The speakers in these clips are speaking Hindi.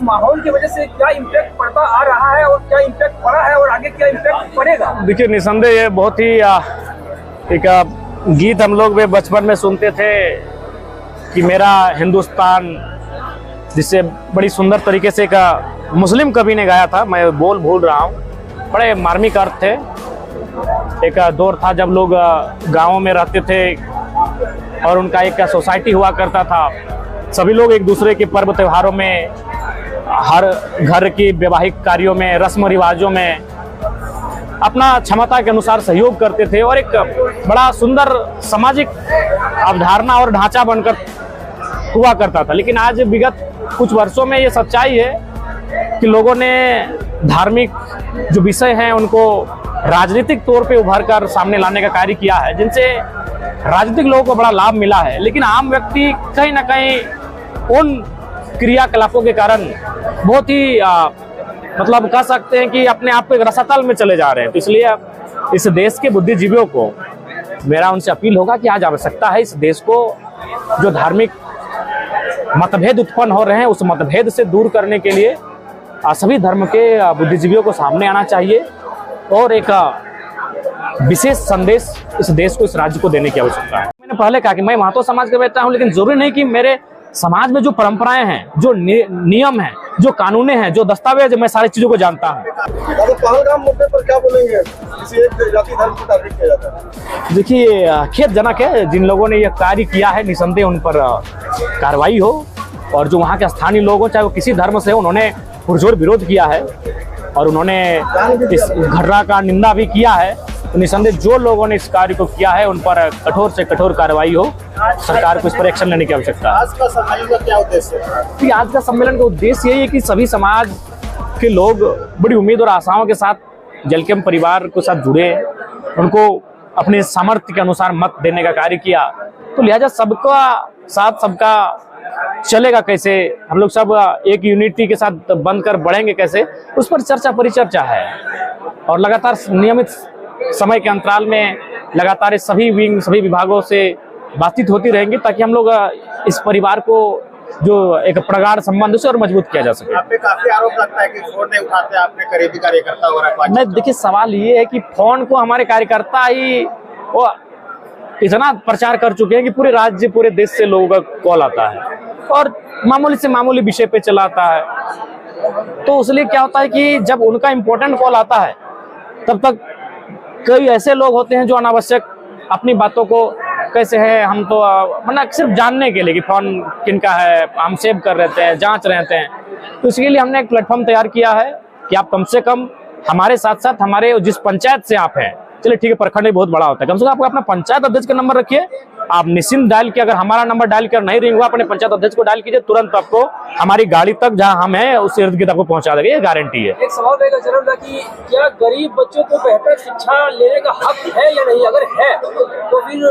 माहौल की वजह से क्या इम्पैक्ट पड़ता आ रहा है और क्या इम्पैक्ट पड़ा है और आगे क्या इम्पैक्ट पड़ेगा? देखिए, निसंदेह ये बहुत ही एक गीत हम लोग भी बचपन में सुनते थे कि मेरा हिंदुस्तान, जिससे बड़ी सुंदर तरीके से एक मुस्लिम कवि ने गाया था। मैं बोल भूल रहा हूँ, बड़े मार्मिक अर्थ थे। एक दौर था जब लोग गाँवों में रहते थे और उनका एक सोसाइटी हुआ करता था। सभी लोग एक दूसरे के पर्व त्योहारों में, हर घर की वैवाहिक कार्यों में, रस्म रिवाजों में अपना क्षमता के अनुसार सहयोग करते थे और एक बड़ा सुंदर सामाजिक अवधारणा और ढांचा बनकर हुआ करता था। लेकिन आज विगत कुछ वर्षों में ये सच्चाई है कि लोगों ने धार्मिक जो विषय हैं उनको राजनीतिक तौर पे उभर कर सामने लाने का कार्य किया है, जिनसे राजनीतिक लोगों को बड़ा लाभ मिला है। लेकिन आम व्यक्ति कहीं ना कहीं उन क्रियाकलापों के कारण बहुत ही मतलब कह सकते हैं कि अपने आप को एक रसातल में चले जा रहे हैं। तो इसलिए इस देश के बुद्धिजीवियों को मेरा उनसे अपील होगा कि आज आवश्यकता है इस देश को जो धार्मिक मतभेद उत्पन्न हो रहे हैं उस मतभेद से दूर करने के लिए सभी धर्म के बुद्धिजीवियों को सामने आना चाहिए और एक विशेष संदेश इस देश को, इस राज्य को देने की आवश्यकता है। मैंने पहले कहा कि मैं महतो समाज का बेटा हूं, लेकिन जरूरी नहीं कि मेरे समाज में जो परंपराएं हैं, जो नियम हैं, जो कानूने हैं, जो दस्तावेज, मैं सारी चीजों को जानता हूं। पहलगाम मुद्दे पर क्या बोलेंगे? किसी एक जाति धर्म को टारगेट किया जाता है। देखिए, खेदजनक है। जिन लोगों ने यह कार्य किया है, निसंदेह उन पर कार्रवाई हो और जो वहाँ के स्थानीय लोग हो, चाहे वो किसी धर्म से हो, उन्होंने पुरजोर विरोध किया है और उन्होंने इस घटना का निंदा भी किया है। तो निसंदेह जो लोगों ने इस कार्य को किया है उन पर कठोर से कठोर कार्रवाई हो। सरकार को इस पर एक्शन लेने की आवश्यकता है। आज का सम्मेलन का क्या उद्देश्य है? आज का सम्मेलन का उद्देश्य यही है कि सभी समाज के लोग बड़ी उम्मीद और आशाओं के साथ जलकेम परिवार के साथ जुड़े, उनको अपने सामर्थ्य के अनुसार मत देने का कार्य किया। तो लिहाजा सबका साथ सबका चलेगा कैसे, हम लोग सब एक यूनिटी के साथ बनकर बढ़ेंगे कैसे, उस पर चर्चा परिचर्चा है। और लगातार नियमित समय के अंतराल में लगातार सभी विंग, सभी विभागों से बातचीत होती रहेंगी ताकि हम लोग इस परिवार को जो एक प्रगाढ़ संबंध से और मजबूत किया जा सके। आप पे काफी आरोप लगता है कि फोन नहीं उठाते, आपने करीबी कार्यकर्ता हो रहा है। मैं देखिए, सवाल ये है कि फोन को हमारे कार्यकर्ता ही वो इतना प्रचार कर चुके हैं कि पूरे राज्य, पूरे देश से लोगों का कॉल आता है और मामूली से मामूली विषय पे चलाता है। तो इसलिए क्या होता है कि जब उनका इम्पोर्टेंट कॉल आता है तब तक कई ऐसे लोग होते हैं जो अनावश्यक अपनी बातों को कैसे है, हम तो मतलब सिर्फ जानने के लिए कि फोन किनका है हम सेव कर रहते हैं, जांच रहते हैं। तो इसके लिए हमने एक प्लेटफॉर्म तैयार किया है कि आप कम से कम हमारे साथ साथ हमारे जिस पंचायत से आप हैं, चलिए ठीक है, प्रखंड भी बहुत बड़ा होता है, कम से कम आप अपना पंचायत अध्यक्ष का नंबर रखिए। आप निश्चिंत डायल किया, अगर हमारा नंबर डायल कर नहीं रिंग हुआ, अपने पंचायत अध्यक्ष को डायल कीजिए, तुरंत आपको हमारी गाड़ी तक जहां हम हैं उस इर्द गिर्द आपको पहुंचा देंगे, ये गारंटी है। एक सवाल रहेगा जरूर था कि क्या गरीब बच्चों को बेहतर शिक्षा लेने का हक है या नहीं? अगर है तो फिर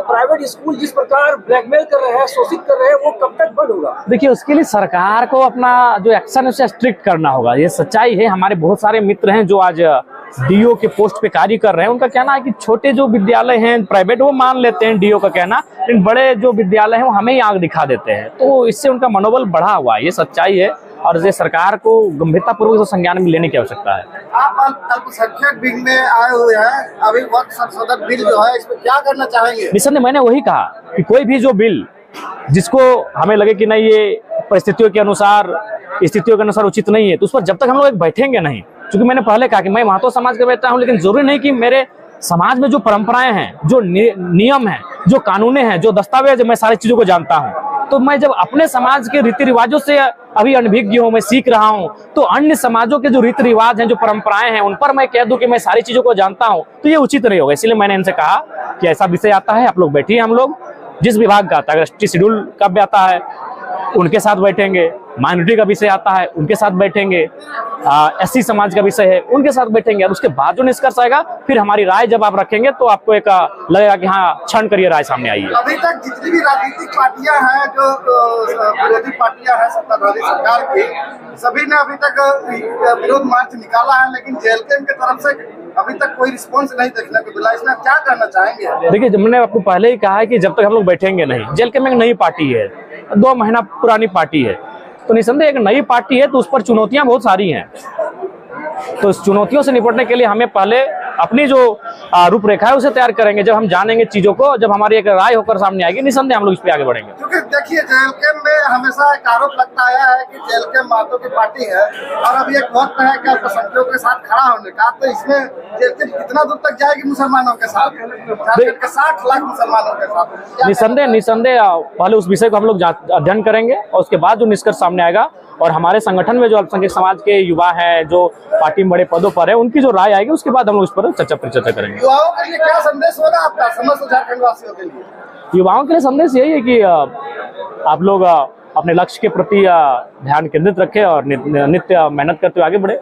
प्राइवेट स्कूल जिस प्रकार ब्लैकमेल कर रहे हैं, शोषित कर रहे हैं, वो कब तक बंद होगा? देखिए, उसके लिए सरकार को अपना जो एक्शन है उसे स्ट्रिक्ट करना होगा। ये सच्चाई है। हमारे बहुत सारे मित्र हैं जो आज डीओ के पोस्ट पे कार्य कर रहे हैं। उनका कहना है कि छोटे जो विद्यालय हैं प्राइवेट, वो मान लेते हैं डीओ का कहना, लेकिन बड़े जो विद्यालय हैं वो हमें ही आग दिखा देते हैं। तो इससे उनका मनोबल बढ़ा हुआ है, ये सच्चाई है और ये सरकार को गंभीरतापूर्वक संज्ञान में लेने की आवश्यकता है। आप अल्पसंख्यक विंग में आए हुए हैं, अभी वक्त संशोधन बिल जो है इसमें क्या करना चाहेंगे? निसंदेह मैंने वही कहा कि कोई भी जो बिल जिसको हमें लगे कि नहीं ये परिस्थितियों के अनुसार, स्थितियों के अनुसार उचित नहीं है, तो उस पर जब तक हम लोग बैठेंगे नहीं। क्योंकि मैंने पहले कहा कि मैं महतो समाज का बेटा हूं, लेकिन जरूरी नहीं कि मेरे समाज में जो परंपराएं हैं, जो नियम हैं, जो कानूने हैं, जो दस्तावेज, मैं सारी चीजों को जानता हूं। तो मैं जब अपने समाज के रीति रिवाजों से अभी अनभिज्ञ हूं, मैं सीख रहा हूं, तो अन्य समाजों के जो रीति रिवाज हैं, जो परंपराएं हैं, उन पर मैं कह दूं कि मैं सारी चीजों को जानता हूं, तो ये उचित नहीं होगा। इसलिए मैंने इनसे कहा कि ऐसा विषय आता है, आप लोग बैठिए, हम लोग जिस विभाग का आता है, अगर एसटी शेड्यूल का भी आता है उनके साथ बैठेंगे, माइनॉरिटी का विषय आता है उनके साथ बैठेंगे, एससी समाज का विषय है उनके साथ बैठेंगे, और उसके बाद जो निष्कर्ष आएगा फिर हमारी राय जब आप रखेंगे तो आपको एक लगेगा कि हाँ, क्षण करिए, राय सामने आई है। अभी तक जितनी भी राजनीतिक पार्टियां हैं, जो विरोधी पार्टियां हैं सत्ताधारी सरकार की, सभी ने अभी तक विरोध मार्च निकाला है, लेकिन जेएलकेएम की तरफ से अभी तक कोई रिस्पॉन्स नहीं देखने को मिला। इसमें क्या करना चाहेंगे? देखिए, मैंने आपको पहले ही कहा है कि जब तक हम लोग बैठेंगे नहीं, जेएलकेएम एक नई पार्टी है, 2 महीना पुरानी पार्टी है, तो निसंदेह एक नई पार्टी है तो उस पर चुनौतियां बहुत सारी हैं। तो इस चुनौतियों से निपटने के लिए हमें पहले अपनी जो रूपरेखा है उसे तैयार करेंगे। जब हम जानेंगे चीजों को, जब हमारी एक राय होकर सामने आएगी, निसंदेह हम लोग इस पे आगे बढ़ेंगे। क्योंकि देखिए जेएलके में हमेशा एक आरोप लगता आया है कि जेएलके महतो की पार्टी है और अभी एक वक्त है कि अल्पसंख्यकों के साथ खड़ा होने का, तो इसमें जेएलके कितना दूर तक जाएगी मुसलमानों के साथ, 60 लाख मुसलमानों के साथ? निसंदेह पहले उस विषय को हम लोग अध्ययन करेंगे और उसके बाद जो निष्कर्ष सामने आएगा, और हमारे संगठन में जो अल्पसंख्यक समाज के युवा हैं, जो पार्टी में बड़े पदों पर है, उनकी जो राय आएगी उसके बाद हम लोग इस पर चर्चा करेंगे। युवाओं के लिए क्या संदेश होगा आपका समस्त झारखंड वासियों के लिए? युवाओं के लिए संदेश यही है कि आप लोग अपने लक्ष्य के प्रति ध्यान केंद्रित रखें और नित्य मेहनत करते हुए आगे बढ़े।